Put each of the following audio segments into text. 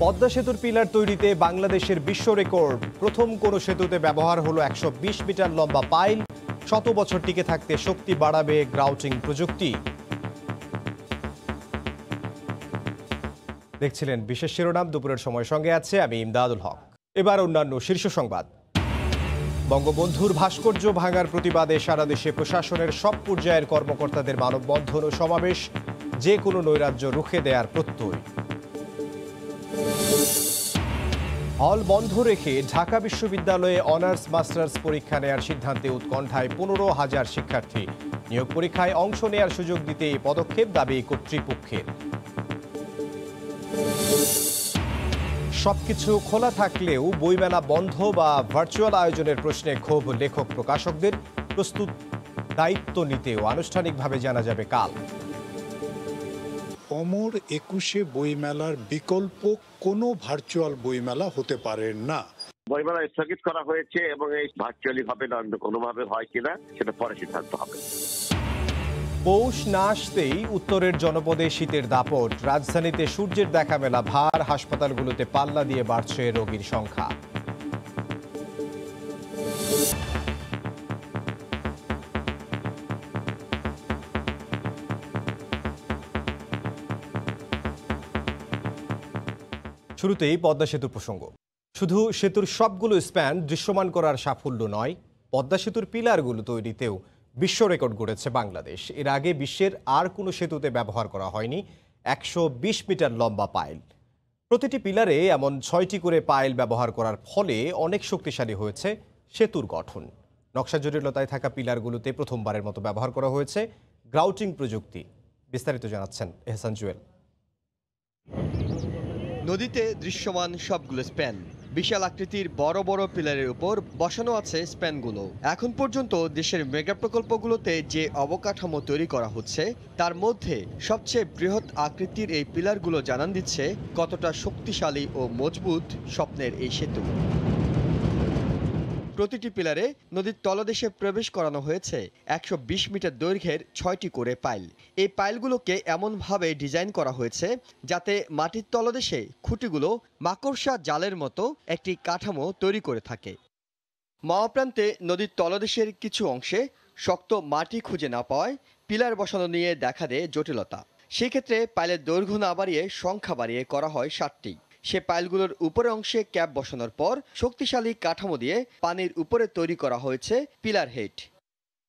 পদ্মা সেতুর পিলার তৈরিতে বাংলাদেশের বিশ্ব রেকর্ড। প্রথম কোন সেতুতে ব্যবহার হলো 120 মিটার লম্বা পাইল। শত বছর টিকে থাকতে শক্তি বাড়াবে গ্রাউটিং প্রযুক্তি। দেখছিলেন বিশেষ শিরোনাম। দুপুরের সময় সঙ্গে আছে আমি ইমদাদুল হক। এবার অন্যান্য শীর্ষ সংবাদ। বঙ্গবন্ধুর ভাস্কর্য ভাঙার প্রতিবাদে সারা দেশে প্রশাসনের সব পর্যায়ের কর্মকর্তাদের মানববন্ধন ও সমাবেশ। যে কোনো নৈরাজ্য রুখে দেওয়ার প্রত্যয়। হল বন্ধ রেখে ঢাকা বিশ্ববিদ্যালয়ে অনার্স মাস্টার্স পরীক্ষা নেয়ার সিদ্ধান্তে উৎকণ্ঠায় 15,000 শিক্ষার্থী। নিয়োগ পরীক্ষায় অংশ নেয়ার সুযোগ দিতে এই পদক্ষেপ দাবি কর্তৃপক্ষের। সবকিছু খোলা থাকলেও বইমেলা বন্ধ বা ভার্চুয়াল আয়োজনের প্রশ্নে ক্ষোভ লেখক প্রকাশকদের। প্রস্তুত দায়িত্ব নিতেও আনুষ্ঠানিকভাবে জানা যাবে কাল। অমর 21 বইমেলার বিকল্প কোনো ভার্চুয়াল বইমেলা হতে পারে না। বইমেলা স্থগিত করা হয়েছে এবং এই ভার্চুয়ালি হবে না অন্য কোনোভাবে হয় কিনা সেটা পরে সিদ্ধান্ত হবে। পৌষ না আসতেই উত্তরের জনপদে শীতের দাপট। রাজধানীতে সূর্যের দেখা মেলা ভার। হাসপাতালগুলোতে পাল্লা দিয়ে বাড়ছে রোগীর সংখ্যা। শুরুতেই পদ্মা সেতু প্রসঙ্গ। শুধু সেতুর সবগুলো স্প্যান দৃশ্যমান করার সাফল্য নয়, পদ্মা সেতুর পিলারগুলো তৈরিতেও বিশ্ব রেকর্ড গড়েছে বাংলাদেশ। এর আগে বিশ্বের আর কোনো সেতুতে ব্যবহার করা হয়নি 120 মিটার লম্বা পাইল। প্রতিটি পিলারে এমন 6টি করে পাইল ব্যবহার করার ফলে অনেক শক্তিশালী হয়েছে সেতুর গঠন। নকশা জটিলতায় থাকা পিলারগুলোতে প্রথমবারের মতো ব্যবহার করা হয়েছে গ্রাউটিং প্রযুক্তি। বিস্তারিত জানাচ্ছেন এহসান জুয়েল। নদীতে দৃশ্যমান সবগুলো স্প্যান, বিশাল আকৃতির বড় বড় পিলারের উপর বসানো আছে স্প্যানগুলো। এখন পর্যন্ত দেশের মেগা প্রকল্পগুলোতে যে অবকাঠামো তৈরি করা হচ্ছে তার মধ্যে সবচেয়ে বৃহৎ আকৃতির এই পিলারগুলো জানান দিচ্ছে কতটা শক্তিশালী ও মজবুত স্বপ্নের এই সেতু। প্রতিটি পিলারে নদীর তলদেশে প্রবেশ করানো হয়েছে 120 মিটার দৈর্ঘ্যের 6টি করে পাইল। এই পাইলগুলোকে এমনভাবে ডিজাইন করা হয়েছে যাতে মাটির তলদেশে খুঁটিগুলো মাকড়সা জালের মতো একটি কাঠামো তৈরি করে থাকে। মহাপ্রান্তে নদীর তলদেশের কিছু অংশে শক্ত মাটি খুঁজে না পাওয়ায় পিলার বসানো নিয়ে দেখা দেয় জটিলতা। সেক্ষেত্রে পাইলের দৈর্ঘ্য না বাড়িয়ে সংখ্যা বাড়িয়ে করা হয় 7টি। সে পাইলগুলোর উপরে অংশে ক্যাপ বসানোর পর শক্তিশালী কাঠামো দিয়ে পানির উপরে তৈরি করা হয়েছে পিলার হেড।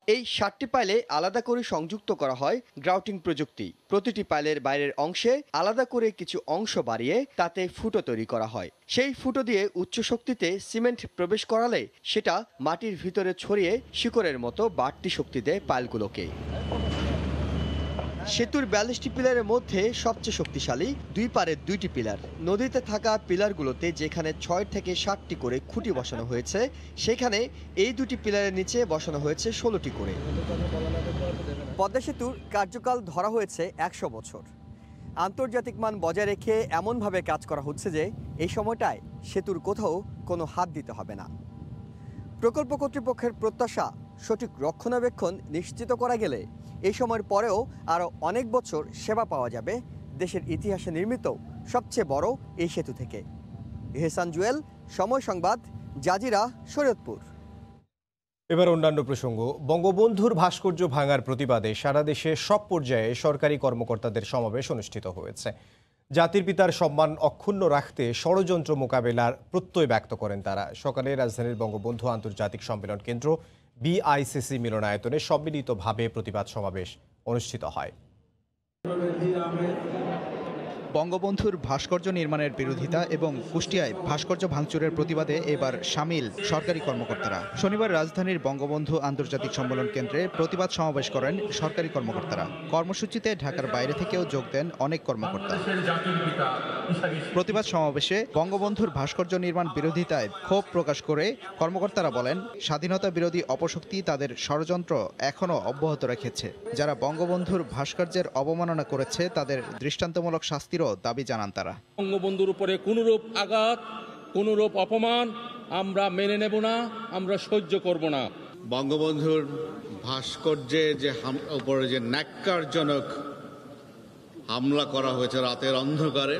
এই 7টি পাইলে আলাদা করে সংযুক্ত করা হয় গ্রাউটিং প্রযুক্তি। প্রতিটি পাইলের বাইরের অংশে আলাদা করে কিছু অংশ বাড়িয়ে তাতে ফুটো তৈরি করা হয়। সেই ফুটো দিয়ে উচ্চ শক্তিতে সিমেন্ট প্রবেশ করালে সেটা মাটির ভিতরে ছড়িয়ে শিকড়ের মতো বাড়তি শক্তি দেয় পাইলগুলোকে। সেতুর 42টি পিলারের মধ্যে সবচেয়ে শক্তিশালী দুই পারের 2টি পিলার। নদীতে থাকা পিলারগুলোতে যেখানে 6 থেকে 7টি করে খুঁটি বসানো হয়েছে সেখানে এই 2টি পিলারের নিচে বসানো হয়েছে 16টি করে। পদ্মা সেতুর কার্যকাল ধরা হয়েছে 100 বছর। আন্তর্জাতিক মান বজায় রেখে এমনভাবে কাজ করা হচ্ছে যে এই সময়টায় সেতুর কোথাও কোনো হাত দিতে হবে না। প্রকল্প কর্তৃপক্ষের প্রত্যাশা, সঠিক রক্ষণাবেক্ষণ নিশ্চিত করা গেলে এই সময়ের পরেও আরও অনেক বছর সেবা পাওয়া যাবে দেশের ইতিহাসে নির্মিত সবচেয়ে বড় এই সেতু থেকে। এহসান জুয়েল, সময় সংবাদ, জাজিরা, শরীয়তপুর। এবার অন্যান্য প্রসঙ্গ। বঙ্গবন্ধুর ভাস্কর্য ভাঙার প্রতিবাদে সারা দেশে সব পর্যায়ে সরকারি কর্মকর্তাদের সমাবেশ অনুষ্ঠিত হয়েছে। জাতির পিতার সম্মান অক্ষুণ্ণ রাখতে ষড়যন্ত্র মোকাবেলার প্রত্যয় ব্যক্ত করেন তারা। সকালে রাজধানীর বঙ্গবন্ধু আন্তর্জাতিক সম্মেলন কেন্দ্র বিআইসিসি মিলনায়তনে সম্মিলিতভাবে প্রতিবাদ সমাবেশ অনুষ্ঠিত হয়। বঙ্গবন্ধুর ভাস্কর্য নির্মাণের বিরোধিতা এবং কুষ্টিয়ায় ভাস্কর্য ভাঙচুরের প্রতিবাদে এবার সামিল সরকারি কর্মকর্তারা। শনিবার রাজধানীর বঙ্গবন্ধু আন্তর্জাতিক সম্মেলন কেন্দ্রে প্রতিবাদ সমাবেশ করেন সরকারি কর্মকর্তারা। কর্মসূচিতে ঢাকার বাইরে থেকেও যোগ দেন অনেক কর্মকর্তা। প্রতিবাদ সমাবেশে বঙ্গবন্ধুর ভাস্কর্য নির্মাণ বিরোধিতায় ক্ষোভ প্রকাশ করে কর্মকর্তারা বলেন, স্বাধীনতা বিরোধী অপশক্তি তাদের ষড়যন্ত্র এখনও অব্যাহত রেখেছে। যারা বঙ্গবন্ধুর ভাস্কর্যের অবমাননা করেছে তাদের দৃষ্টান্তমূলক শাস্তির দাবি জানান তারা। বঙ্গবন্ধুর উপরে কোনরূপ আঘাত, কোনরূপ অপমান আমরা মেনে নেব না, আমরা সহ্য করব না। বঙ্গবন্ধুর ভাস্কর্যের যে উপরে যে ন্যাক্কারজনক হামলা করা হয়েছে রাতের অন্ধকারে,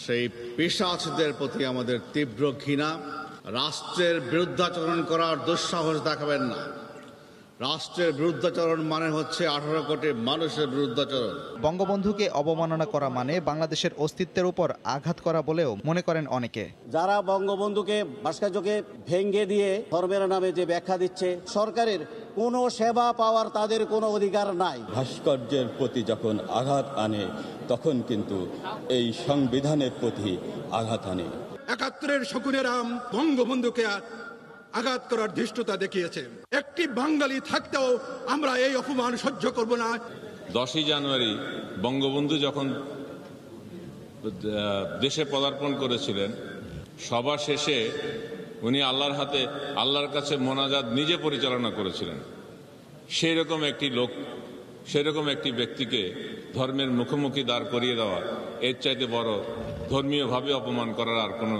সেই পিশাচদের প্রতি আমাদের তীব্র ঘৃণা। রাষ্ট্রের বিরুদ্ধাচরণ করার দুঃসাহস দেখাবেন না। রাষ্ট্রের বিরুদ্ধাচরণ মানে হচ্ছে 18 কোটি মানুষের বিরুদ্ধাচরণ। বঙ্গবন্ধুকে অবমাননা করা মানে বাংলাদেশের অস্তিত্বের উপর আঘাত করা বলেও মনে করেন অনেকে। যারা বঙ্গবন্ধুকে ভাস্কর্যকে ভেঙে দিয়ে ধর্মের নামে যে ব্যাখ্যা দিচ্ছে, সরকারের কোনো সেবা পাওয়ার তাদের কোনো অধিকার নাই। ভাস্কর্যের প্রতি যখন আঘাত আনে তখন কিন্তু এই সংবিধানের প্রতি আঘাত আনে। ৭১-এর শকুনেরা বঙ্গবন্ধুকে আঘাত করার ধৃষ্টতা দেখিয়েছে। একটি বাঙালি থাকতেও আমরা এই অপমান সহ্য করব না। 10ই জানুয়ারি বঙ্গবন্ধু যখন দেশে পদার্পণ করেছিলেন, সভা শেষে উনি আল্লাহর কাছে মোনাজাত নিজে পরিচালনা করেছিলেন। সেই রকম একটি লোক, সেরকম একটি ব্যক্তিকে ধর্মের মুখোমুখি দাঁড় করিয়ে দেওয়া, এর চাইতে বড় ধর্মীয়ভাবে অপমান করার আর কোনো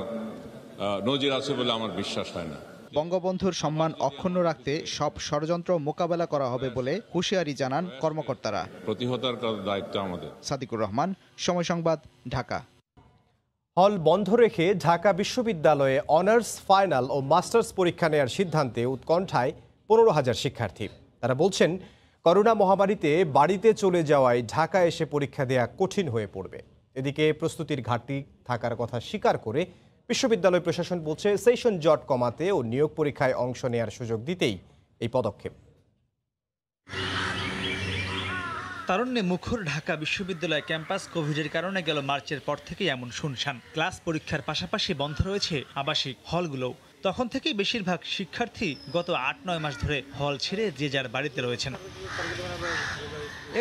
নজির আছে বলে আমার বিশ্বাস হয় না। বঙ্গবন্ধুর সম্মান অক্ষুণ্ণ রাখতে সব ষড়যন্ত্র মোকাবেলা করা হবে বলে হুঁশিয়ারি জানান কর্মকর্তারা। প্রতিহতার দায়িত্ব আমাদের। সাদিকুর রহমান, সময় সংবাদ, ঢাকা। হল বন্ধ রেখে ঢাকা বিশ্ববিদ্যালয়ে অনার্স, ফাইনাল ও মাস্টার্স পরীক্ষা নেওয়ার সিদ্ধান্তে উৎকণ্ঠায় 15,000 শিক্ষার্থী। তারা বলছেন, করোনা মহামারীতে বাড়িতে চলে যাওয়ায় ঢাকা এসে পরীক্ষা দেয়া কঠিন হয়ে পড়বে। এদিকে প্রস্তুতির ঘাটতি থাকার কথা স্বীকার করে বিশ্ববিদ্যালয় প্রশাসন বলছে, সেশন জট কমাতে ও নিয়োগ পরীক্ষায় অংশ নেওয়ার সুযোগ দিতেই এই পদক্ষেপ। তারুণ্যে মুখর ঢাকা বিশ্ববিদ্যালয় ক্যাম্পাস কোভিডের কারণে গেল মার্চের পর থেকেই এমন শুনশান। ক্লাস পরীক্ষার পাশাপাশি বন্ধ রয়েছে আবাসিক হলগুলোও। তখন থেকেই বেশিরভাগ শিক্ষার্থী গত 8-9 মাস ধরে হল ছেড়ে যে যার বাড়িতে রয়েছেন।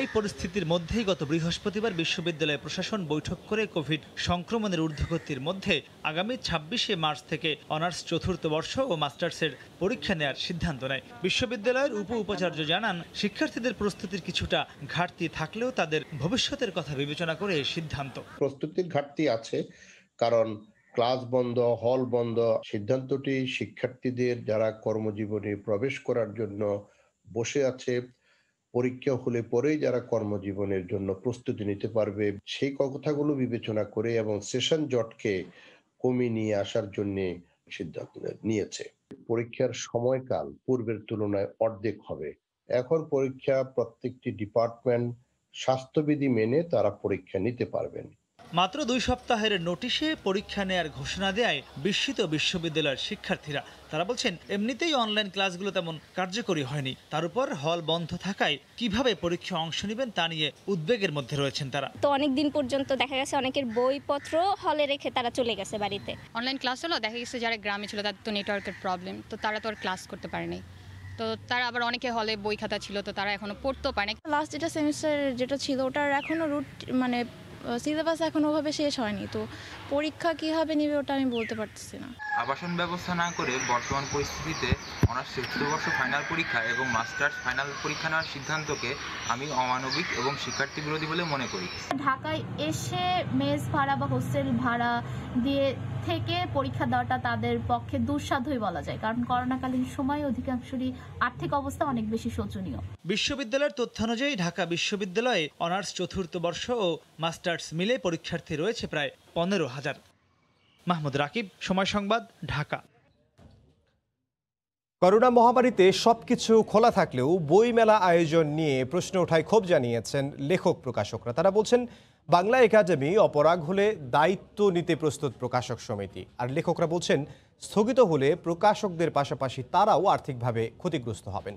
এই পরিস্থিতির মধ্যেই গত বৃহস্পতিবার বিশ্ববিদ্যালয় প্রশাসন বৈঠক করে কোভিড সংক্রমণের ঊর্ধ্বগতির মধ্যে আগামী 26শে মার্চ থেকে অনার্স চতুর্থ বর্ষ ও মাস্টার্সের পরীক্ষা নেওয়ার সিদ্ধান্ত নেয়। বিশ্ববিদ্যালয়ের উপাচার্য জানান, শিক্ষার্থীদের প্রস্তুতির কিছুটা ঘাটতি থাকলেও তাদের ভবিষ্যতের কথা বিবেচনা করে এই সিদ্ধান্ত। প্রস্তুতির ঘাটতি আছে, কারণ ক্লাস বন্ধ, হল বন্ধ। সিদ্ধান্তটি শিক্ষার্থীদের যারা কর্মজীবনে প্রবেশ করার জন্য বসে আছে, পরীক্ষা হলে পরেই যারা কর্মজীবনের জন্য প্রস্তুতি নিতে পারবে, সেই কথাগুলো বিবেচনা করে এবং সেশন জটকে কমিয়ে নিয়ে আসার জন্য সিদ্ধান্ত নিয়েছে। পরীক্ষার সময়কাল পূর্বের তুলনায় অর্ধেক হবে। এখন পরীক্ষা প্রত্যেকটি ডিপার্টমেন্ট স্বাস্থ্যবিধি মেনে তারা পরীক্ষা নিতে পারবেন। মাত্র 2 সপ্তাহের নোটিশে পরীক্ষা নেয়ার ঘোষণা দেয় বিস্মিত বিশ্ববিদ্যালয়ের শিক্ষার্থীরা। তারা বলছেন, এমনিতেই অনলাইন ক্লাসগুলো তেমন কার্যকরী হয়নি, তার উপর হল বন্ধ থাকায় কিভাবে পরীক্ষা অংশ নেবেন তা নিয়ে উদ্বেগের মধ্যে রয়েছেন তারা। তো অনেক দিন পর্যন্ত দেখা গেছে অনেকের বইপত্র হলে রেখে তারা চলে গেছে বাড়িতে। অনলাইন ক্লাস হলো, দেখা গেছে যারা গ্রামে ছিল তাদের তো নেটওয়ার্কের প্রবলেম, তো তারা তো আর ক্লাস করতে পারেনি। তো তারা আবার অনেকে হলে বই খাতা ছিল, তো তারা এখনো পড়তেও পারে না। লাস্ট যেটা সেমিস্টার যেটা ছিল ওটার এখনো সিলেবাস এখন ওভাবে শেষ হয়নি, তো পরীক্ষা কিভাবে নিবে ওটা আমি বলতে পারতেছি না। আবাসন ব্যবস্থা না করে বর্তমান পরিস্থিতিতে অনার্স চতুর্থ বর্ষ ফাইনাল পরীক্ষা এবং মাস্টার্স ফাইনাল পরীক্ষা নেওয়ার সিদ্ধান্তকে আমি অমানবিক এবং শিক্ষার্থী বিরোধী বলে মনে করি। ঢাকায় এসে মেস ভাড়া বা হোস্টেল ভাড়া দিয়ে থেকে পরীক্ষা দেওয়াটা তাদের পক্ষে দুঃসাধ্যই বলা যায়, কারণ করোনাকালীন সময় অধিকাংশেরই আর্থিক অবস্থা অনেক বেশি শোচনীয়। বিশ্ববিদ্যালয়ের তথ্যানুযায়ী ঢাকা বিশ্ববিদ্যালয়ে অনার্স চতুর্থ বর্ষ ও মাস্টার্স মিলে পরীক্ষার্থী রয়েছে প্রায় 15,000। মাহমুদ রাকিব, সময় সংবাদ, ঢাকা। করোনা মহামারীতে সবকিছু খোলা থাকলেও বইমেলা আয়োজন নিয়ে প্রশ্ন ওঠায় ক্ষোভ জানিয়েছেন লেখক প্রকাশকরা। তারা বলছেন, বাংলা একাডেমি অপরাগ হলে দায়িত্ব নিতে প্রস্তুত প্রকাশক সমিতি। আর লেখকরা বলছেন, স্থগিত হলে প্রকাশকদের পাশাপাশি তারাও আর্থিকভাবে ক্ষতিগ্রস্ত হবেন।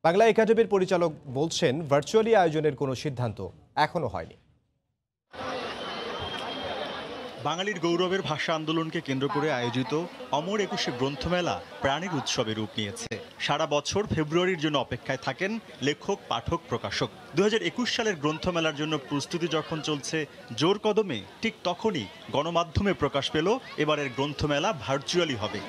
বাংলা একাডেমির পরিচালক বলছেন, ভার্চুয়ালি আয়োজনের কোনো সিদ্ধান্ত এখনো হয়নি। বাঙালির গৌরবের ভাষা আন্দোলনকে কেন্দ্র করে আয়োজিত অমর 21শে গ্রন্থমেলা প্রাণের উৎসবে রূপ নিয়েছে। সারা বছর ফেব্রুয়ারির জন্য অপেক্ষায় থাকেন লেখক, পাঠক, প্রকাশক। 2021 সালের গ্রন্থমেলার জন্য প্রস্তুতি যখন চলছে জোর কদমে, ঠিক তখনই গণমাধ্যমে প্রকাশ পেল এবারের গ্রন্থমেলা ভার্চুয়ালি হবে।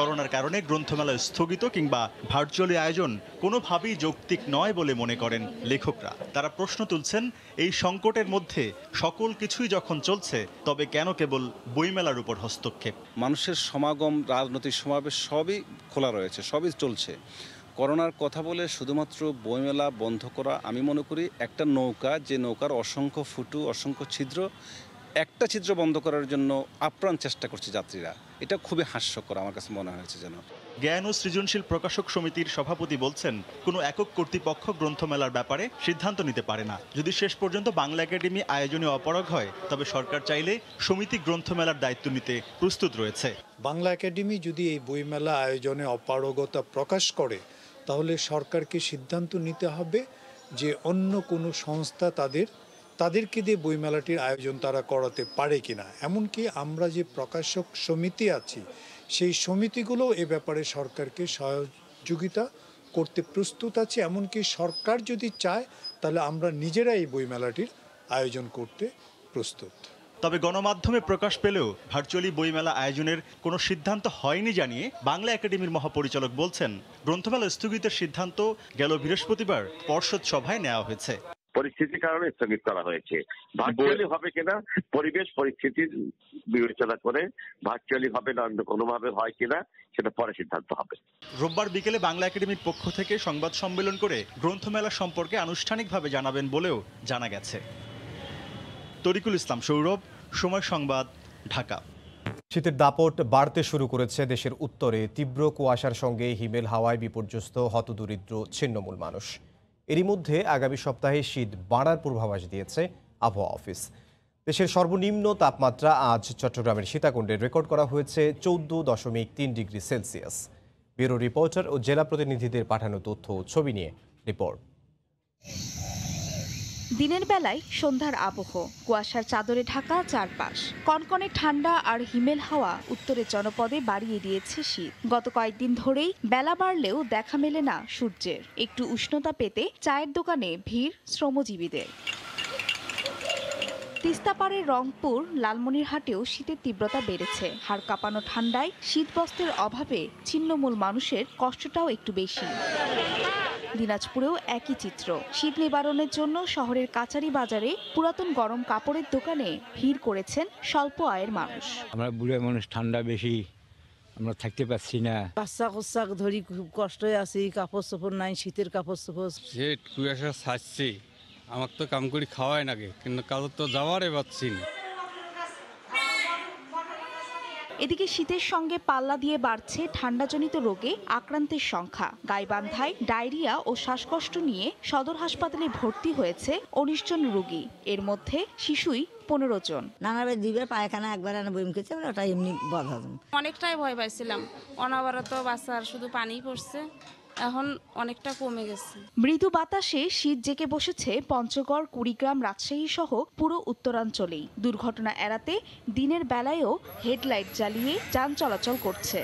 করোনার কারণে গ্রন্থমেলা স্থগিত কিংবা ভার্চুয়ালি আয়োজন কোনোভাবেই যৌক্তিক নয় বলে মনে করেন লেখকরা। তারা প্রশ্ন তুলছেন, এই সংকটের মধ্যে সকল কিছুই যখন চলছে, তবে কেন কেবল বইমেলার উপর হস্তক্ষেপ? মানুষের সমাগম, রাজনৈতিক সমাবেশ সবই খোলা রয়েছে, সবই চলছে। করোনার কথা বলে শুধুমাত্র বইমেলা বন্ধ করা, আমি মনে করি একটা নৌকা, যে নৌকার অসংখ্য ফুটো, অসংখ্য ছিদ্র, একটা ছিদ্র বন্ধ করার জন্য আপ্রাণ চেষ্টা করছে যাত্রীরা। এটা খুবই হাস্যকর আমার কাছে মনে হয়েছে। যেন জ্ঞান ও সৃজনশীল প্রকাশক সমিতির সভাপতি বলছেন, কোনো একক কর্তৃপক্ষ গ্রন্থমেলার ব্যাপারে সিদ্ধান্ত নিতে পারে না। যদি শেষ পর্যন্ত বাংলা একাডেমি আয়োজনে অপারগ হয়, তবে সরকার চাইলে সমিতি গ্রন্থমেলার দায়িত্ব নিতে প্রস্তুত রয়েছে। বাংলা একাডেমি যদি এই বইমেলা আয়োজনে অপারগতা প্রকাশ করে, তাহলে সরকারকে সিদ্ধান্ত নিতে হবে যে অন্য কোনো সংস্থা তাদেরকে দিয়ে বইমেলাটির আয়োজন তারা করাতে পারে কিনা। এমনকি আমরা যে প্রকাশক সমিতি আছি, সেই সমিতিগুলো এ ব্যাপারে সরকারকে সহযোগিতা করতে প্রস্তুত আছে। এমনকি সরকার যদি চায়, তাহলে আমরা নিজেরা এই বইমেলাটির আয়োজন করতে প্রস্তুত। তবে গণমাধ্যমে প্রকাশ পেলেও ভার্চুয়ালি বইমেলা আয়োজনের কোনো সিদ্ধান্ত হয়নি জানিয়ে বাংলা একাডেমির মহাপরিচালক বলছেন, গ্রন্থমেলা স্থগিতের সিদ্ধান্ত গেল বৃহস্পতিবার পর্ষদ সভায় নেওয়া হয়েছে। পরিস্থিতির কারণে স্থগিত করা হয়েছে। ভার্চুয়ালি হবে কিনা পরিবেশ পরিস্থিতির বিবেচনা করে ভার্চুয়ালি হবে না অন্য কোনোভাবে হয় কিনা সেটা পরে সিদ্ধান্ত হবে। রোববার বিকেলে বাংলা একাডেমির পক্ষ থেকে সংবাদ সম্মেলন করে গ্রন্থমেলা সম্পর্কে আনুষ্ঠানিকভাবে জানাবেন বলেও জানা গেছে। তরিকুল ইসলাম সৌরভ, সময় সংবাদ, ঢাকা। শীতের দাপট বাড়তে শুরু করেছে দেশের উত্তরে। তীব্র কুয়াশার সঙ্গে হিমেল হাওয়ায় বিপর্যস্ত হতদরিদ্র ছিন্নমূল মানুষ। এরই মধ্যে আগামী সপ্তাহে শীত বাড়ার পূর্বাভাস দিয়েছে আবহাওয়া অফিস। দেশের সর্বনিম্ন তাপমাত্রা আজ চট্টগ্রামের সীতাকুণ্ডে রেকর্ড করা হয়েছে 14.3 ডিগ্রি সেলসিয়াস। ব্যুরো রিপোর্টার ও জেলা প্রতিনিধিদের পাঠানো তথ্য ও ছবি নিয়ে রিপোর্ট। দিনের বেলায় সন্ধ্যার আবহ, কুয়াশার চাদরে ঢাকা চারপাশ। কনকনে ঠান্ডা আর হিমেল হাওয়া উত্তরের জনপদে বাড়িয়ে দিয়েছে শীত। গত কয়েকদিন ধরেই বেলা বাড়লেও দেখা মেলে না সূর্যের। একটু উষ্ণতা পেতে চায়ের দোকানে ভিড় শ্রমজীবীদের। তিস্তাপাড়ের রংপুর, লালমনিরহাটেও শীতের তীব্রতা বেড়েছে। হাড় কাঁপানো ঠান্ডায় শীতবস্ত্রের অভাবে ছিন্নমূল মানুষের কষ্টটাও একটু বেশি। দিনাজপুরেও একই চিত্র। শীত নিবারণের জন্য শহরের কাচারি বাজারে পুরাতন গরম কাপড়ের দোকানে ভিড় করেছেন স্বল্প আয়ের মানুষ। আমরা বুড়ো মানুষ, ঠান্ডা বেশি, আমরা থাকতে পারছি না। বাচ্চা কোচ্চা ধরি খুব কষ্টে আছি, কাপড় চোপড় নাই, শীতের কাপড় চোপড়। শীত কুয়াশা ছাড়ছি, আমার তো কাম করি খাওয়াই নাকি, কিন্তু কাজে তো যাওয়ারে পাচ্ছি না। এদিকে শীতের সঙ্গে পাল্লা দিয়ে বাড়ছে ঠান্ডাজনিত রোগে আক্রান্তের সংখ্যা। গাইবান্ধায় ডায়রিয়া ও শ্বাসকষ্ট নিয়ে সদর হাসপাতালে ভর্তি হয়েছে 19 জন রোগী। এর মধ্যে শিশুই 15 জন। নানাবার দিবার পায়খানা একবার বইম খেয়েছে, ওটা এমনি বদ হজম। অনেকটাই ভয় পাইছিলাম, অনবরত বাচ্চার শুধু পানি পড়ছে, এখন অনেকটা কমে গেছে। মৃদু বাতাসে শীত জেকে বসেছে পঞ্চগড়, কুড়িগ্রাম, রাজশাহী সহ পুরো উত্তরাঞ্চলেই। দুর্ঘটনা এড়াতে দিনের বেলায়ও হেডলাইট জ্বালিয়ে যান চলাচল করছে।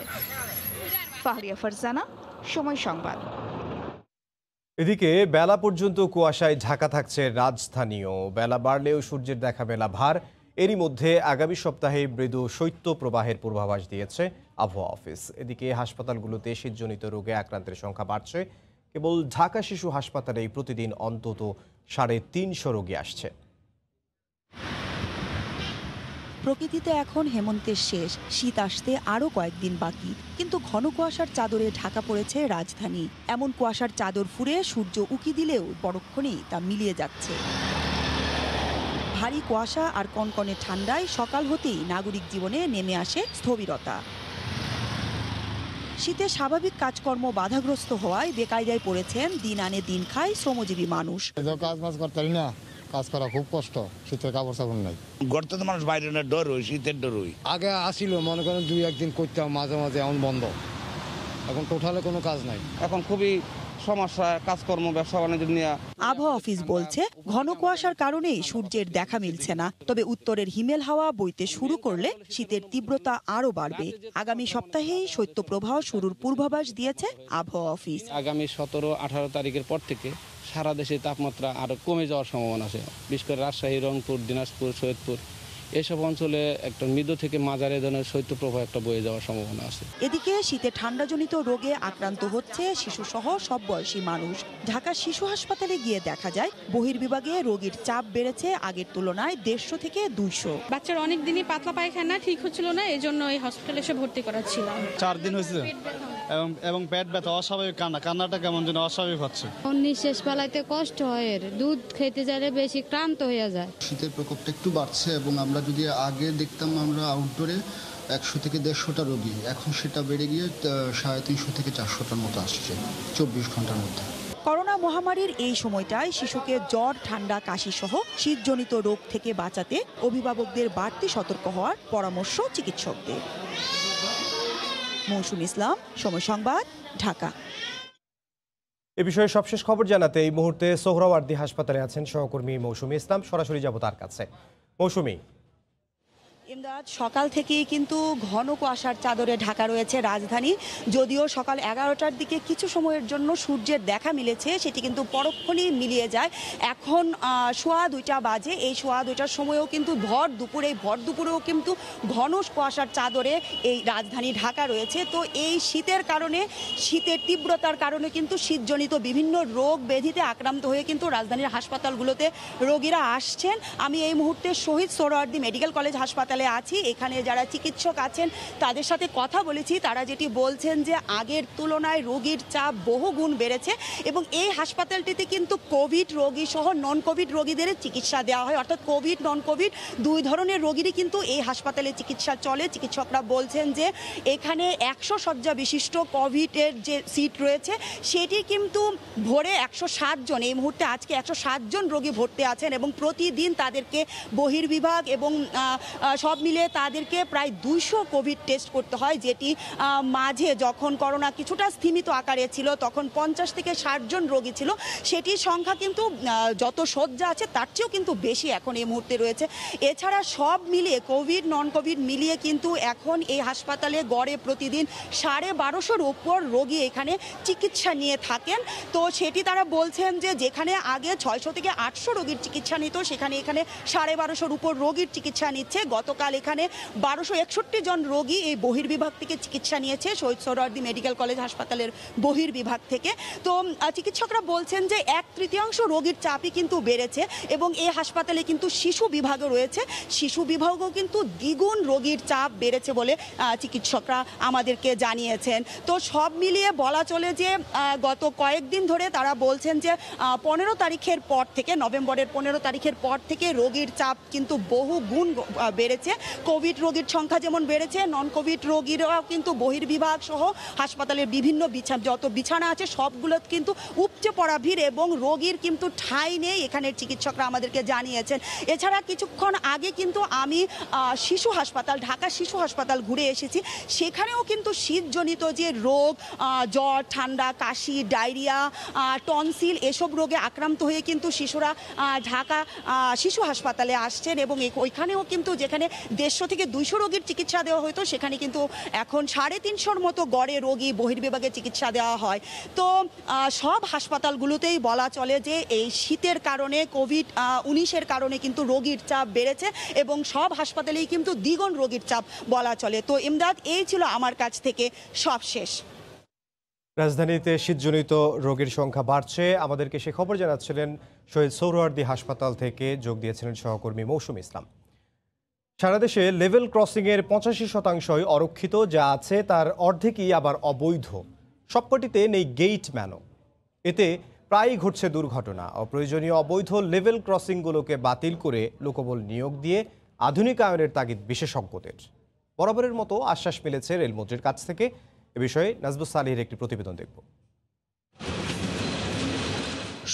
ফাহরিয়া ফারজানা, সময় সংবাদ। এদিকে বেলা পর্যন্ত কুয়াশায় ঢাকা থাকছে রাজধানীও। বেলা বাড়লেও সূর্যের দেখা মেলা ভার। এরই মধ্যে আগামী সপ্তাহে মৃদু শৈত্য প্রবাহের পূর্বাভাস দিয়েছে আবহাওয়া অফিস। এদিকে হাসপাতালগুলোতে শীতজনিত রোগে আক্রান্তের সংখ্যা বাড়ছে। কেবল ঢাকা শিশু হাসপাতালেই প্রতিদিন অন্তত 350 রোগী আসছে। প্রকৃতিতে এখন হেমন্তের শেষ, শীত আসতে আরও কয়েকদিন বাকি, কিন্তু ঘন কুয়াশার চাদরে ঢাকা পড়েছে রাজধানী। এমন কুয়াশার চাদর ফুঁড়ে সূর্য উকি দিলেও পরক্ষণেই তা মিলিয়ে যাচ্ছে। ভারী কুয়াশা আর কনকনে ঠান্ডায় সকাল হতেই নাগরিক জীবনে নেমে আসে স্থবিরতা। শীতে স্বাভাবিক কাজকর্ম বাধাগ্রস্ত হওয়ায় বেকায়দায় পড়েছেন দিন আনে দিন খায় শ্রমজীবী মানুষ। কাজ বাজ করতে পারি না, কাজ করা খুব কষ্ট, শীতের কাপড় চাপড় নাই। গড়তে তো মানুষ বাইরে না, ডর হই, শীতের ডর হই। আগে আসিল মনে করেন 2-1 দিন করতাম, মাঝে মাঝে এখন বন্ধ, এখন টোটালে কোনো কাজ নাই। এখন খুবই সমস্যা, কাজকর্ম, ব্যবসা বাণিজ্য নিয়ে। আবহাওয়া অফিস বলছে ঘন কুয়াশার কারণেই সূর্যের দেখা মিলছে না। তবে উত্তরের হিমেল হাওয়া বইতে শুরু করলে শীতের তীব্রতা আরও বাড়বে। আগামী সপ্তাহেই শৈত্যপ্রবাহ শুরুর পূর্বাভাস দিয়েছে আবহাওয়া অফিস। আগামী 17-18 তারিখের পর থেকে সারা দেশে তাপমাত্রা আরো কমে যাওয়ার সম্ভাবনা আছে। বিশেষ করে রাজশাহী, রংপুর, দিনাজপুর, সৈয়দপুর এসব অঞ্চলে একটা মৃদু থেকে মাঝারি ধরনের শৈত্যপ্রবাহ একটা বয়ে যাওয়ার সম্ভাবনা আছে। এদিকে শীতে ঠান্ডাজনিত রোগে আক্রান্ত হচ্ছে শিশুসহ সব বয়সী মানুষ। ঢাকা শিশু হাসপাতালে গিয়ে দেখা যায় বহির্বিভাগে রোগীর চাপ বেড়েছে আগের তুলনায় 150 থেকে 200। বাচ্চার অনেক দিনই পাতলা পায়খানা ঠিক হচ্ছিল না, এই জন্য এই হসপিটালে এসে ভর্তি করাচ্ছিলাম। 4 দিন হয়েছে, এবং পেট ব্যথা, অস্বাভাবিক কান্নাটা কেমন যেন অস্বাভাবিক হচ্ছে। নিঃশ্বাস ফেলাইতে কষ্ট হয়, দুধ খেতে চাইলে বেশি ক্লান্ত হয়ে যায়। শীতের প্রকোপটা একটু বাড়ছে এবং আমরা যদি আগে দেখতাম আমরা আউটডোরে 100 থেকে 150টা রোগী, এখন সেটা বেড়ে গিয়ে 350 থেকে 400টার মতো আসছে 24 ঘন্টার মধ্যে। করোনা মহামারীর এই সময়টায় শিশুকে জ্বর, ঠান্ডা, কাশি সহ শীতজনিত রোগ থেকে বাঁচাতে অভিভাবকদের বাড়তি সতর্ক হওয়ার পরামর্শ চিকিৎসকদের। মৌসুম ইসলাম, সময় সংবাদ, ঢাকা। এ বিষয়ে সবশেষ খবর জানাতে এই মুহূর্তে সোহরাওয়ার্দী হাসপাতালে আছেন সহকর্মী মৌসুমী ইসলাম। সরাসরি যাব তার কাছে। মৌসুমী, ইমদাদ, সকাল থেকেই কিন্তু ঘন কুয়াশার চাদরে ঢাকা রয়েছে রাজধানী। যদিও সকাল 11টার দিকে কিছু সময়ের জন্য সূর্যের দেখা মিলেছে, সেটি কিন্তু পরক্ষণেই মিলিয়ে যায়। এখন 2:15 বাজে। এই 2:15টার সময়ও কিন্তু ভর দুপুরেও কিন্তু ঘন কুয়াশার চাদরে এই রাজধানী ঢাকা রয়েছে। তো এই শীতের কারণে, শীতের তীব্রতার কারণে কিন্তু শীতজনিত বিভিন্ন রোগ ব্যাধিতে আক্রান্ত হয়ে কিন্তু রাজধানীর হাসপাতালগুলোতে রোগীরা আসছেন। আমি এই মুহূর্তে শহীদ সোহরাওয়ার্দী মেডিকেল কলেজ হাসপাতালে আছি। এখানে যারা চিকিৎসক আছেন তাদের সাথে কথা বলেছি। তারা যেটি বলছেন যে আগের তুলনায় রোগীর চাপ বহুগুণ বেড়েছে এবং এই হাসপাতালটিতে কিন্তু কোভিড রোগী সহ নন কোভিড রোগীদের চিকিৎসা দেওয়া হয়। অর্থাৎ কোভিড, নন কোভিড দুই ধরনের রোগীরই কিন্তু এই হাসপাতালে চিকিৎসা চলে। চিকিৎসকরা বলছেন যে এখানে 100 শয্যা বিশিষ্ট কোভিডের যে সিট রয়েছে সেটি কিন্তু ভরে 107 জন, এই মুহূর্তে আজকে 107 জন রোগী ভর্তি আছেন এবং প্রতিদিন তাদেরকে বহির্বিভাগ এবং সব মিলে তাদেরকে প্রায় 200 কোভিড টেস্ট করতে হয়, যেটি মাঝে যখন করোনা কিছুটা স্থিমিত আকারে ছিল তখন 50 থেকে 60 জন রোগী ছিল। সেটির সংখ্যা কিন্তু যত শয্যা আছে তার চেয়েও কিন্তু বেশি এখন এই মুহূর্তে রয়েছে। এছাড়া সব মিলিয়ে কোভিড, নন কোভিড মিলিয়ে কিন্তু এখন এই হাসপাতালে গড়ে প্রতিদিন 1250-র উপর রোগী এখানে চিকিৎসা নিয়ে থাকেন। তো সেটি তারা বলছেন যে যেখানে আগে 600 থেকে 800 রোগীর চিকিৎসা নিত, সেখানে এখানে 1250-র উপর রোগীর চিকিৎসা নিচ্ছে। গতকাল এখানে 1261 জন রোগী এই বহির্বিভাগ থেকে চিকিৎসা নিয়েছে, শহীদ সোহরাওয়ার্দী মেডিকেল কলেজ হাসপাতালের বহির্বিভাগ থেকে। তো চিকিৎসকরা বলছেন যে 1/3 রোগীর চাপই কিন্তু বেড়েছে এবং এই হাসপাতালে কিন্তু শিশু বিভাগও রয়েছে। শিশু বিভাগও কিন্তু দ্বিগুণ রোগীর চাপ বেড়েছে বলে চিকিৎসকরা আমাদেরকে জানিয়েছেন। তো সব মিলিয়ে বলা চলে যে গত কয়েকদিন ধরে তারা বলছেন যে 15 তারিখের পর থেকে, নভেম্বরের 15 তারিখের পর থেকে রোগীর চাপ কিন্তু বহু গুণ বেড়েছে। কোভিড রোগীর সংখ্যা যেমন বেড়েছে, নন কোভিড রোগীরাও কিন্তু বহির্বিভাগ সহ হাসপাতালের বিভিন্ন যত বিছানা আছে সবগুলো কিন্তু উপচে পড়া ভিড় এবং রোগীর কিন্তু ঠাঁই নেই, এখানের চিকিৎসকরা আমাদেরকে জানিয়েছেন। এছাড়া কিছুক্ষণ আগে কিন্তু আমি শিশু হাসপাতাল, ঢাকা শিশু হাসপাতাল ঘুরে এসেছি। সেখানেও কিন্তু শীতজনিত যে রোগ, জ্বর, ঠান্ডা, কাশি, ডায়রিয়া, টনসিল এসব রোগে আক্রান্ত হয়ে কিন্তু শিশুরা ঢাকা শিশু হাসপাতালে আসছেন এবং ওইখানেও কিন্তু যেখানে 150 থেকে 200 রোগীর চিকিৎসা দেওয়া হতো সেখানে কিন্তু এখন 350-র মতো গড়ে রোগী বহির্বিভাগে চিকিৎসা দেওয়া হয়। তো সব হাসপাতালগুলোতেই বলা চলে যে এই শীতের কারণে, কোভিড-19-এর কারণে কিন্তু রোগীর চাপ বেড়েছে এবং সব হাসপাতালেই কিন্তু দ্বিগুণ রোগীর চাপ বলা চলে। তো ইমদাদ, এই ছিল আমার কাছ থেকে সবশেষ। রাজধানীতে শীতজনিত রোগীর সংখ্যা বাড়ছে। আমাদেরকে সে খবর জানাচ্ছিলেন শহীদ সোহরাওয়ার্দী হাসপাতাল থেকে যোগ দিয়েছিলেন সহকর্মী মৌসুম ইসলাম। সারা দেশে লেভেল ক্রসিংয়ের 85% অরক্ষিত, যা আছে তার অর্ধেকই আবার অবৈধ। সবকটিতে নেই গেটম্যানও। এতে প্রায়ই ঘটছে দুর্ঘটনা। অপ্রয়োজনীয় অবৈধ লেভেল ক্রসিংগুলোকে বাতিল করে লোকবল নিয়োগ দিয়ে আধুনিকায়নের তাগিদ বিশেষজ্ঞদের। বরাবরের মতো আশ্বাস মিলেছে রেলমন্ত্রীর কাছ থেকে। এ বিষয়ে নাজবুস সালিহের একটি প্রতিবেদন দেখব।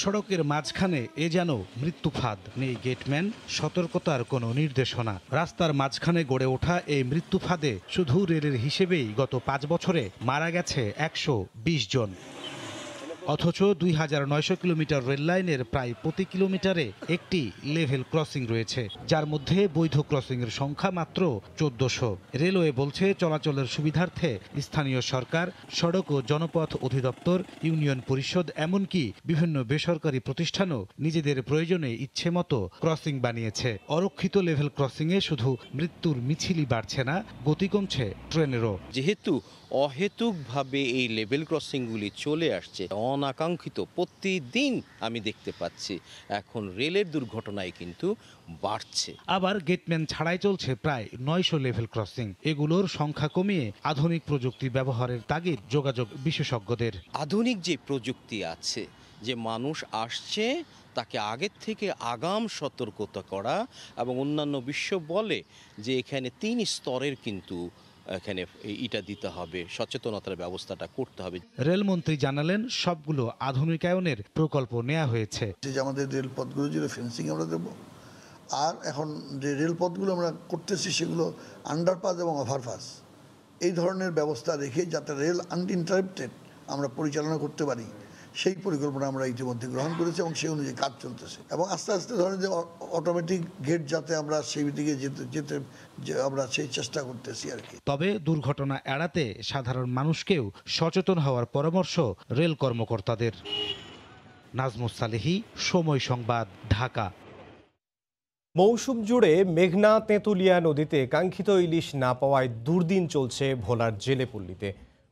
সড়কের মাঝখানে এ যেন মৃত্যুফাঁদ, নেই গেটম্যান, সতর্কতার কোনো নির্দেশনা। রাস্তার মাঝখানে গড়ে ওঠা এই মৃত্যুফাঁদে শুধু রেলের হিসেবেই গত 5 বছরে মারা গেছে 120 জন। অথচ 2900 কিলোমিটার রেল লাইনের প্রায় প্রতি কিলোমিটারে একটি লেভেল ক্রসিং রয়েছে, যার মধ্যে বৈধ ক্রসিংয়ের সংখ্যা মাত্র 1400। রেলওয়ে বলছে চলাচলের সুবিধার্থে স্থানীয় সরকার, সড়ক ও জনপথ অধিদপ্তর, ইউনিয়ন পরিষদ, এমনকি বিভিন্ন বেসরকারি প্রতিষ্ঠানও নিজেদের প্রয়োজনে ইচ্ছে মতো ক্রসিং বানিয়েছে। অরক্ষিত লেভেল ক্রসিংয়ে শুধু মৃত্যুর মিছিলই বাড়ছে না, গতি কমছে ট্রেনেরও। যেহেতু অহেতুকভাবে এই লেভেল ক্রসিংগুলি চলে আসছে, অনাকাঙ্ক্ষিত প্রতিদিন আমি দেখতে পাচ্ছি এখন রেলের দুর্ঘটনায় কিন্তু বাড়ছে। আবার গেটম্যান ছাড়াই চলছে প্রায় 900 লেভেল ক্রসিং। এগুলোর সংখ্যা কমিয়ে আধুনিক প্রযুক্তি ব্যবহারের তাগিদ যোগাযোগ বিশেষজ্ঞদের। আধুনিক যে প্রযুক্তি আছে, যে মানুষ আসছে তাকে আগের থেকে আগাম সতর্কতা করা, এবং অন্যান্য বিশ্ব বলে যে এখানে 3 স্তরের কিন্তু এখানে এটা দিতে হবে, সচেতনতার ব্যবস্থাটা করতে হবে। রেলমন্ত্রী জানালেন সবগুলো আধুনিকায়নের প্রকল্প নেওয়া হয়েছে। যে আমাদের রেলপথগুলো যে ফেন্সিং আমরা দেবো, আর এখন যে রেলপথগুলো আমরা করতেছি সেগুলো আন্ডারপাস এবং ওভারপাস এই ধরনের ব্যবস্থা রেখে যাতে রেল আনইন্টারাপ্টেড আমরা পরিচালনা করতে পারি, সেই পরিকল্পনা আমরা ইতিমধ্যে গ্রহণ করেছি এবং সেই অনুযায়ী কাজ চলতেছে। এবং আস্তে আস্তে ধরেন যে অটোমেটিক গেট যাতে আমরা সেই দিকে যেতে আমরা সেই চেষ্টা করতেছি আর কি। তবে দুর্ঘটনা এড়াতে সাধারণ মানুষকেও সচেতন হওয়ার পরামর্শ রেল কর্মকর্তাদের। নাজমুস সালেহী, সময় সংবাদ, ঢাকা। মৌসুম জুড়ে মেঘনা তেঁতুলিয়া নদীতে কাঙ্ক্ষিত ইলিশ না পাওয়ায় দুর্দিন চলছে ভোলার জেলেপল্লীতে।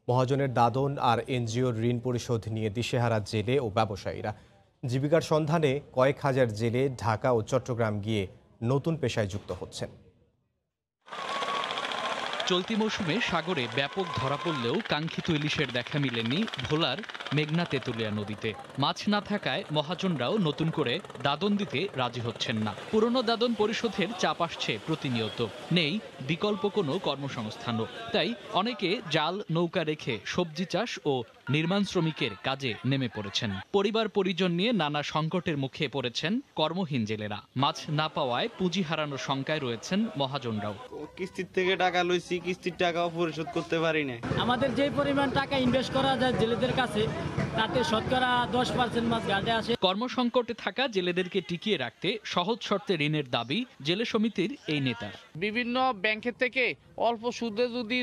মহাজনের দাদন আর এনজিওর ঋণ পরিশোধ নিয়ে দিশেহারা জেলে ও ব্যবসায়ীরা। জীবিকার সন্ধানে কয়েক হাজার জেলে ঢাকা ও চট্টগ্রাম গিয়ে নতুন পেশায় যুক্ত হচ্ছেন। চলতি মৌসুমে সাগরে ব্যাপক ধরা পড়লেও কাঙ্ক্ষিত ইলিশের দেখা মেলেনি ভোলার মেঘনা তেঁতুলিয়া নদীতে। মাছ না থাকায় মহাজনরাও নতুন করে দাদন দিতে রাজি হচ্ছেন না। পুরনো দাদন পরিশোধের চাপ আসছে প্রতিনিয়ত। নেই বিকল্প কোনো কর্মসংস্থানও। তাই অনেকে জাল নৌকা রেখে সবজি চাষ ও নির্মাণ শ্রমিকের কাজে নেমে পড়েছেন। পরিবার পরিজন নিয়ে নানা সংকটের মুখে পড়েছেন কর্মহীন জেলেরা। মাছ না পাওয়ায় পুঁজি হারানোর শঙ্কায় রয়েছেন মহাজনরাও। কিস্তির থেকে টাকা লইছি, কিস্তির টাকাও পরিশোধ করতে পারি না। আমাদের যে পরিমাণ টাকা ইনভেস্ট করা যায় জেলেদের কাছে, তাতে শতকরা 10% মাছ ঘাটে আসে। কর্মসংকটে থাকা জেলেদেরকে টিকিয়ে রাখতে সহজ শর্তে ঋণের দাবি জেলে সমিতির এই নেতার। বিভিন্ন ব্যাংকের থেকে অল্প সুদে যদি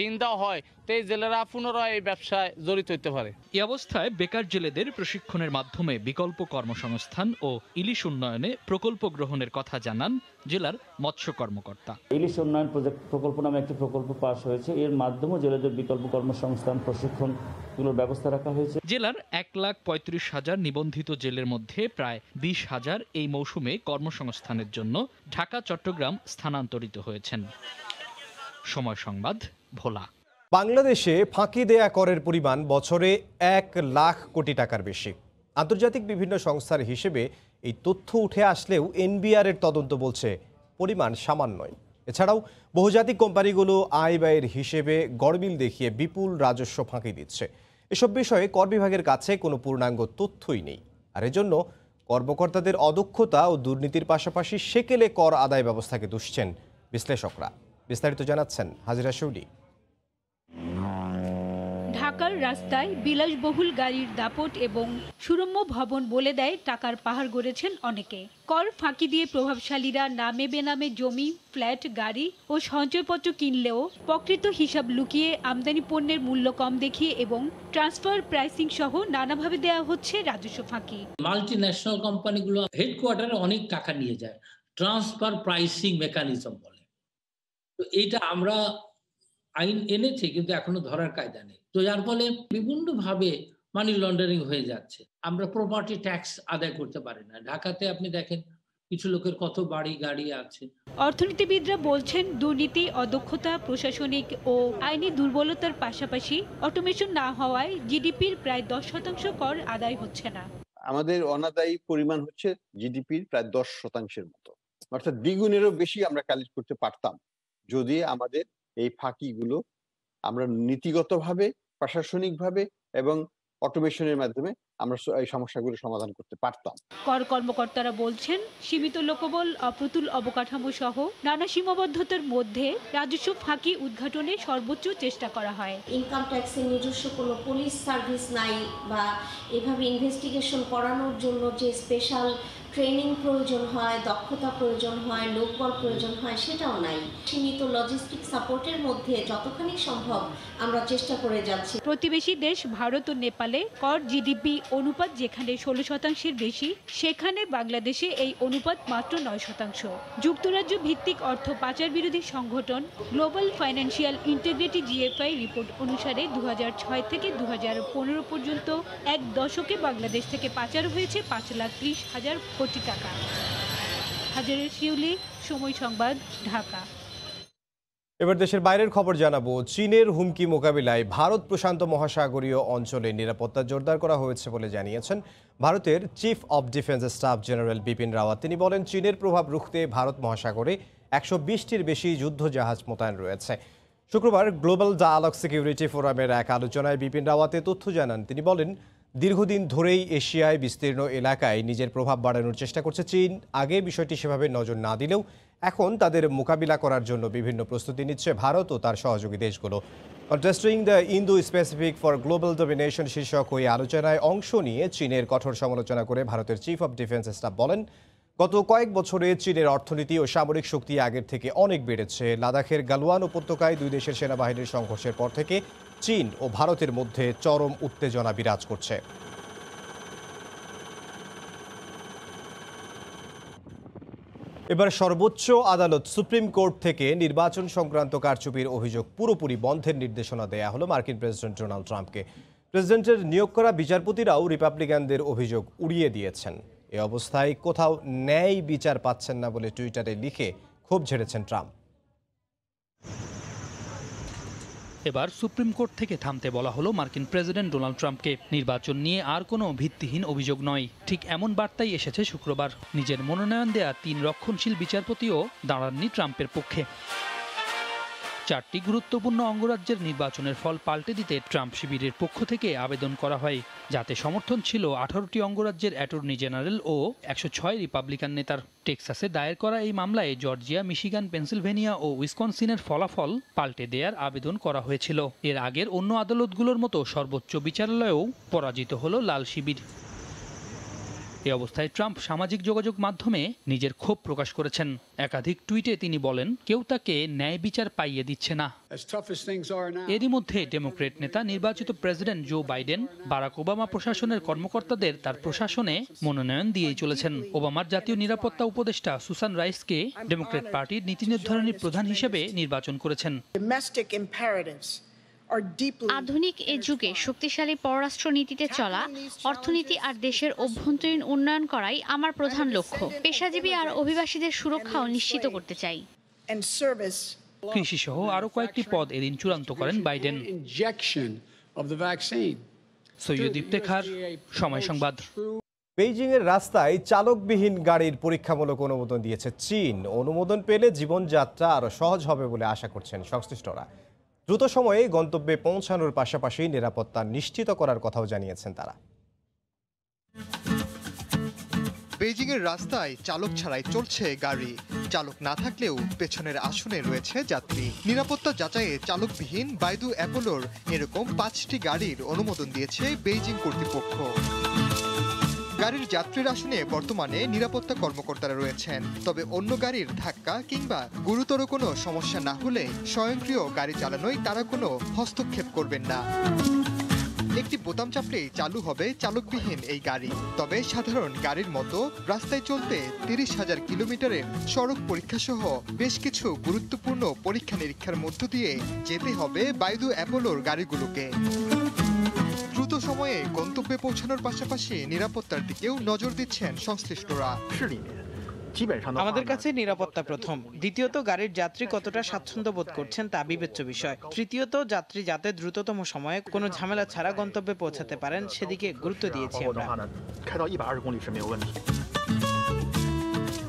ঋণ দেওয়া হয়, তাই জেলেরা পুনরায় এই ব্যবসায় জড়িত হতে পারে। এই অবস্থায় বেকার জেলেদের প্রশিক্ষণের মাধ্যমে বিকল্প কর্মসংস্থান ও ইলিশ উন্নয়নে প্রকল্প গ্রহণের কথা জানান জেলার মৎস্য কর্মকর্তা। ইলিশ উন্নয়ন প্রকল্প নামে একটি প্রকল্প পাস হয়েছে, এর মাধ্যমে জেলেদের বিকল্প কর্মসংস্থান প্রশিক্ষণগুলোর ব্যবস্থা রাখা হয়েছে। জেলার 1,35,000 নিবন্ধিত জেলের মধ্যে প্রায় 20,000 এই মৌসুমে কর্মসংস্থানের জন্য ঢাকা চট্টগ্রাম স্থানান্তরিত হয়েছেন। সময় সংবাদ, ভোলা। বাংলাদেশে ফাঁকি দেয়া করের পরিমাণ বছরে 1 লাখ কোটি টাকার বেশি। আন্তর্জাতিক বিভিন্ন সংস্থার হিসেবে এই তথ্য উঠে আসলেও এনবিআরের তদন্ত বলছে পরিমাণ সামান্যই। এছাড়াও বহুজাতিক কোম্পানিগুলো আয় ব্যয়ের হিসেবে গড়মিল দেখিয়ে বিপুল রাজস্ব ফাঁকি দিচ্ছে। এসব বিষয়ে কর বিভাগের কাছে কোনো পূর্ণাঙ্গ তথ্যই নেই। আর এজন্য কর্মকর্তাদের অদক্ষতা ও দুর্নীতির পাশাপাশি সেকেলে কর আদায় ব্যবস্থাকে দুষছেন বিশ্লেষকরা। বিস্তারিত জানাচ্ছেন হাজিরা শৌলি। ঢাকার রাস্তায় বিলাসবহুল গাড়ির দাপট এবং সুরম্য ভবন বলে দেয় টাকার পাহাড় গড়েছেন অনেকে। কর ফাঁকি দিয়ে প্রভাবশালীরা নামে বেনামে জমি, ফ্ল্যাট, গাড়ি ও সঞ্চয়পত্র কিনলেও প্রকৃত হিসাব লুকিয়ে আমদানি পণ্যের মূল্য কম দেখিয়ে এবং ট্রান্সফার প্রাইসিং সহ নানাভাবে দেওয়া হচ্ছে রাজস্ব ফাঁকি। মাল্টি ন্যাশনাল কোম্পানিগুলো হেডকোয়ার্টারে অনেক টাকা নিয়ে যায়, ট্রান্সফার প্রাইসিং মেকানিজম বলে। তো এইটা আমরা আইন এনেছে, কিন্তু এখনো ধরার কায়দা নেই। তো যার ফলে বিভিন্নভাবে মানি লন্ডারিং হয়ে যাচ্ছে। আমরা প্রপার্টি ট্যাক্স আদায় করতে পারি না। ঢাকাতে আপনি দেখেন কিছু লোকের কত বাড়ি গাড়ি আছে। অর্থনীতিবিদরা বলছেন দুর্নীতি, অদক্ষতা, প্রশাসনিক ও আইনি দুর্বলতার পাশাপাশি অটোমেশন না হওয়ায় জিডিপির প্রায় 10% কর আদায় হচ্ছে না। আমাদের অনাদায়ী পরিমাণ হচ্ছে জিডিপির প্রায় 10% মতো, অর্থাৎ দ্বিগুণেরও বেশি আমরা কালেক্ট করতে পারতাম যদি আমাদের এই ফাঁকিগুলো আমরা নীতিগতভাবে, প্রশাসনিকভাবে এবং অটোমেশনের মাধ্যমে আমরা এই সমস্যাগুলো সমাধান করতে পারতাম। কর কর্মকর্তারা বলছেন সীমিত লোকবল, অপ্রতুল অবকাঠামো সহ নানা সীমাবদ্ধতার মধ্যে রাজস্ব ফাঁকি উদ্ঘাটনে সর্বোচ্চ চেষ্টা করা হয়। ইনকাম ট্যাক্সের নিজস্ব কোনো পুলিশ সার্ভিস নাই বা এভাবে ইনভেস্টিগেশন করানোর জন্য যে স্পেশাল ট্রেনিং প্রয়োজন হয়, দক্ষতা প্রয়োজন হয়, লোকবল প্রয়োজন হয়, সেটাও নাই। সীমিত লজিস্টিক সাপোর্টের মধ্যে যতখানি সম্ভব আমরা চেষ্টা করে যাচ্ছি। প্রতিবেশী দেশ ভারত ও নেপালে কর জিডিপি অনুপাত যেখানে 16% বেশি, সেখানে বাংলাদেশে এই অনুপাত মাত্র 9%। যুক্তরাজ্য ভিত্তিক অর্থ পাচার বিরোধী সংগঠন global financial integrity GFI report অনুসারে 2006 থেকে 2015 পর্যন্ত এক দশকে বাংলাদেশ থেকে পাচার হয়েছে 5,30,000 কোটি টাকা। হাজারের শিউলি, সময় সংবাদ, ঢাকা। এবার দেশের বাইরের খবর জানাবো। চীনের হুমকি মোকাবিলায় ভারত প্রশান্ত মহাসাগরীয় অঞ্চলে নিরাপত্তা জোরদার করা হয়েছে বলে জানিয়েছেন ভারতের chief of defence staff general Bipin Rawat. তিনি বলেন, চীনের প্রভাব রুখতে ভারত মহাসাগরে 120টির বেশি যুদ্ধ জাহাজ মোতায়েন রয়েছে। শুক্রবার গ্লোবাল ডায়ালগ সিকিউরিটি ফোরামের এক আলোচনায় বিপিন রাওয়াত তথ্য জানান। তিনি বলেন, দীর্ঘদিন ধরেই এশিয়ায় বিস্তীর্ণ এলাকায় নিজের প্রভাব বাড়ানোর চেষ্টা করছে চীন। আগে বিষয়টি সেভাবে নজর না দিলেও এখন তাদের মোকাবিলা করার জন্য বিভিন্ন প্রস্তুতি নিচ্ছে ভারত ও তার সহযোগী দেশগুলো। Contesting the Indo specific for global domination শীর্ষক ওই আলোচনায় অংশ নিয়ে চীনের কঠোর সমালোচনা করে ভারতের চিফ অব ডিফেন্স স্টাফ বলেন, গত কয়েক বছরে চীনের অর্থনীতি ও সামরিক শক্তি আগের থেকে অনেক বেড়েছে। লাদাখের গালওয়ান উপত্যকায় দুই দেশের সেনাবাহিনীর সংঘর্ষের পর থেকে চীন ও ভারতের মধ্যে চরম উত্তেজনা বিরাজ করছে। এবার সর্বোচ্চ আদালত সুপ্রিম কোর্ট থেকে নির্বাচন সংক্রান্ত কারচুপির অভিযোগ পুরোপুরি বন্ধের নির্দেশনা দেয়া হলো মার্কিন প্রেসিডেন্ট ডোনাল্ড ট্রাম্পকে। প্রেসিডেন্টের নিয়োগ করা বিচারপতিরাও রিপাবলিকানদের অভিযোগ উড়িয়ে দিয়েছেন। এ অবস্থায় কোথাও ন্যায় বিচার পাচ্ছেন না বলে টুইটারে লিখে ক্ষোভ ঝেড়েছেন ট্রাম্প। এবার সুপ্রিম কোর্ট থেকে থামতে বলা হলো মার্কিন প্রেসিডেন্ট ডোনাল্ড ট্রাম্পকে। নির্বাচন নিয়ে আর কোনো ভিত্তিহীন অভিযোগ নয়, ঠিক এমন বার্তাই এসেছে শুক্রবার। নিজের মনোনয়ন দেয়া 3 রক্ষণশীল বিচারপতিও দাঁড়াননি ট্রাম্পের পক্ষে। 4টি গুরুত্বপূর্ণ অঙ্গরাজ্যের নির্বাচনের ফল পাল্টে দিতে ট্রাম্প শিবিরের পক্ষ থেকে আবেদন করা হয়, যাতে সমর্থন ছিল 18টি অঙ্গরাজ্যের অ্যাটর্নি জেনারেল ও 106 রিপাবলিকান নেতার। টেক্সাসে দায়ের করা এই মামলায় জর্জিয়া, মিশিগান, পেনসিলভেনিয়া ও উইসকনসিনের ফলাফল পাল্টে দেওয়ার আবেদন করা হয়েছিল। এর আগের অন্য আদালতগুলোর মতো সর্বোচ্চ বিচারালয়েও পরাজিত হলো লাল শিবির। এ অবস্থায় ট্রাম্প সামাজিক যোগাযোগ মাধ্যমে নিজের ক্ষোভ প্রকাশ করেছেন। একাধিক টুইটে তিনি বলেন, কেউ তাকে ন্যায় বিচার পাইয়ে দিচ্ছে না। এরই মধ্যে ডেমোক্রেট নেতা নির্বাচিত president Joe Biden Barack Obama প্রশাসনের কর্মকর্তাদের তার প্রশাসনে মনোনয়ন দিয়েই চলেছেন। ওবামার জাতীয় নিরাপত্তা উপদেষ্টা সুসান রাইসকে ডেমোক্রেট পার্টির নীতি নির্ধারণী প্রধান হিসেবে নির্বাচন করেছেন। আধুনিক এ যুগে শক্তিশালী পররাষ্ট্র নীতিতে চলা, অর্থনীতি আর দেশের অভ্যন্তরীণ উন্নয়ন করাই আমার প্রধান লক্ষ্য। পেশাজীবী আর অভিবাসীদের সুরক্ষাও নিশ্চিত করতে চাই। কৃষি সহ আরো কয়েকটি পদ এদিন চূড়ান্ত করেন বাইডেন। সৈয়দ ইফতেখার, সময় সংবাদ। বেইজিংয়ের রাস্তায় চালকবিহীন গাড়ির পরীক্ষামূলক অনুমোদন দিয়েছে চীন। অনুমোদন পেলে জীবনযাত্রা আরো সহজ হবে বলে আশা করছেন সংশ্লিষ্টরা। দ্রুত সময়ে গন্তব্যে পৌঁছানোর পাশাপাশি নিরাপত্তা নিশ্চিত করার কথাও জানিয়েছেন তারা। বেইজিংয়ের রাস্তায় চালক ছাড়াই চলছে গাড়ি। চালক না থাকলেও পেছনের আসনে রয়েছে যাত্রী। নিরাপত্তা যাচাইয়ে চালকবিহীন বাইদু অ্যাপোলোর এরকম 5টি গাড়ির অনুমোদন দিয়েছে বেইজিং কর্তৃপক্ষ। গাড়ির যাত্রীর আসনে বর্তমানে নিরাপত্তা কর্মকর্তারা রয়েছেন। তবে অন্য গাড়ির ধাক্কা কিংবা গুরুতর কোনো সমস্যা না হলে স্বয়ংক্রিয় গাড়ি চালানোয় তারা কোনো হস্তক্ষেপ করবেন না। একটি বোতাম চাপলেই চালু হবে চালকবিহীন এই গাড়ি। তবে সাধারণ গাড়ির মতো রাস্তায় চলতে 30,000 কিলোমিটারের সড়ক পরীক্ষা সহ বেশ কিছু গুরুত্বপূর্ণ পরীক্ষা নিরীক্ষার মধ্য দিয়ে যেতে হবে বাইদু অ্যাপোলোর গাড়িগুলোকে। দ্রুত সময়ে গন্তব্যে পৌঁছানোর পাশাপাশি নিরাপত্তার দিকেও নজর দিচ্ছেন সংশ্লিষ্টরা। আমাদের কাছে নিরাপত্তা প্রথম, দ্বিতীয়ত গাড়ির যাত্রী কতটা স্বাচ্ছন্দ্য বোধ করছেন তা বিবেচ্য বিষয়, তৃতীয়ত যাত্রী যাতে দ্রুততম সময়ে কোনো ঝামেলা ছাড়া গন্তব্যে পৌঁছাতে পারেন সেদিকে গুরুত্ব দিয়েছি আমরা।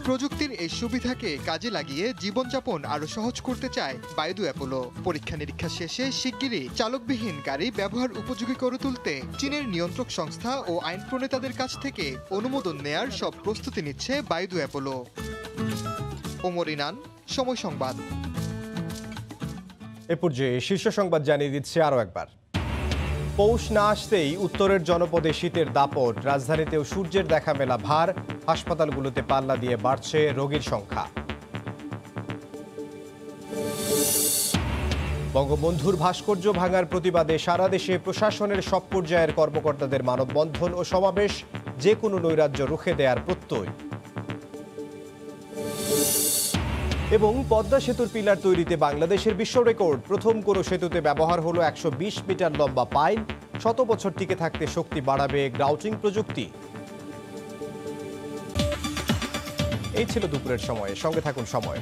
প্রযুক্তির এই সুবিধাকে কাজে লাগিয়ে জীবনযাপন আরো সহজ করতে চায় বাইদু অ্যাপোলো। পরীক্ষা নিরীক্ষা শেষে শিগগিরই চালকবিহীন গাড়ি ব্যবহার উপযোগী করে তুলতে চীনের নিয়ন্ত্রক সংস্থা ও আইন প্রণেতাদের কাছ থেকে অনুমোদন নেয়ার সব প্রস্তুতি নিচ্ছে বাইদু অ্যাপোলো। ওমর ইনান, সময় সংবাদ। এ পর্যায়ে শীর্ষ সংবাদ জানিয়ে দিচ্ছে আরও একবার। পৌষ না আসতেই উত্তরের জনপদে শীতের দাপট, রাজধানীতেও সূর্যের দেখা মেলা ভার, হাসপাতালগুলোতে পাল্লা দিয়ে বাড়ছে রোগীর সংখ্যা। বঙ্গবন্ধুর ভাস্কর্য ভাঙার প্রতিবাদে সারা দেশে প্রশাসনের সব পর্যায়ের কর্মকর্তাদের মানববন্ধন ও সমাবেশ, যে কোনো নৈরাজ্য রুখে দেওয়ার প্রত্যয়। এবং পদ্মা সেতুর পিলার তৈরিতে বাংলাদেশের বিশ্ব রেকর্ড, প্রথম কোনো সেতুতে ব্যবহার হলো 120 মিটার লম্বা পাইল, 100 বছর টিকে থাকতে শক্তি বাড়াবে গ্রাউটিং প্রযুক্তি। এই ছিল দুপুরের সময়, সঙ্গে থাকুন সময়।